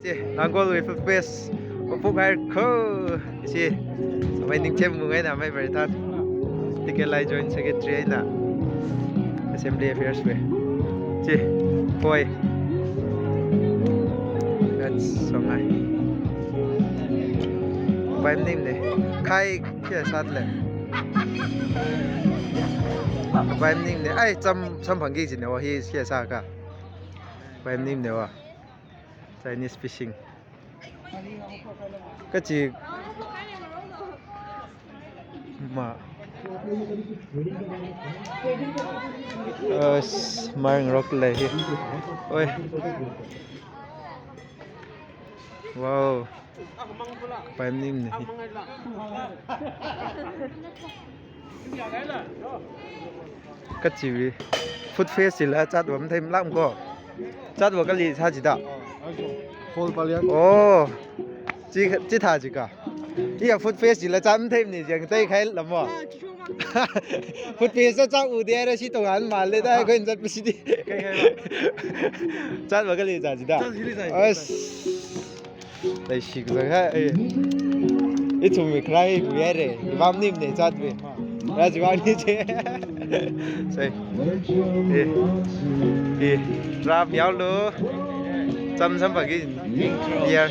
Nangol with a face of Pugarko. See, waiting Tim Mungena, my very thought. Ticket like joint secretary na Assembly Affairs way. See, boy. That's so nice. By name, Kai Sadler. By name, I some Pangis in our he's here, Saka. By name, there Chinese fishing. Cái gì mà mang rock lại ôi wow phải nim này cái gì food face là chát bấm thêm lắm cô chát vào cái gì sao chỉ đạo ồ chỉ thà gì cả ý là food face là chát thêm này chẳng thấy khai lắm mà food face chát ưu tiên là chỉ tông ăn mà lấyได้ก็จะไปสิchát vào cái gì sao chỉ đạo đây xịt rồi ha ít chúng mình khai về rồi vam nim này chát về ra chỉ vam như thế xây đi ra béo luôn chăm chăm vào cái bia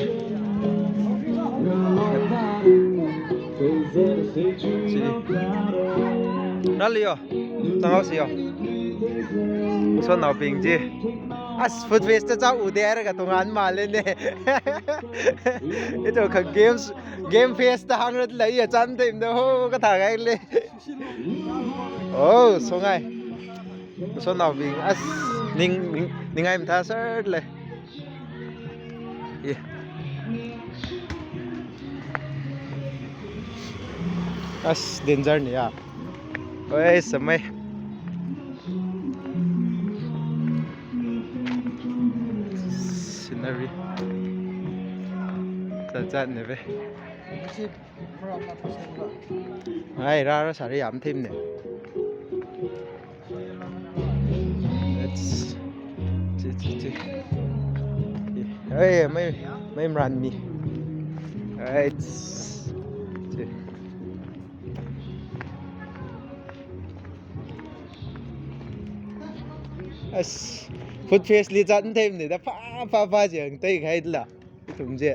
nó liều tao học gì xuân nào bình chứ food waste cho ưu tiên cái tung ăn mà lên nè cái chỗ cái game face ta hàng rất lấy ở chân tìm đâu cái thằng ấy lên số ngày xuân nào bình ninh em ta sẽ lên danger nhỉ à ôi sớm mấy scenery chân này về ai ra nó xả đi ẩm thêm này ê mấy run mi food face li chặn thêm để ta pha chừng tay khai là thùng gì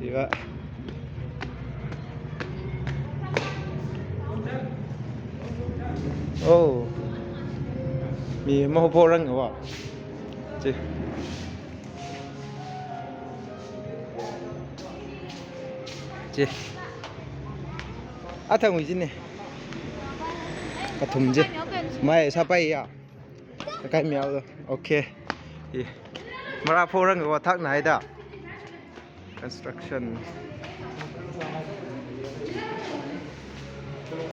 thì vậy mi mau po răng hả chị thằng gì này cái thùng gì mày sao bay à cái mèo rồi ok mà ra po răng của thằng này đó construction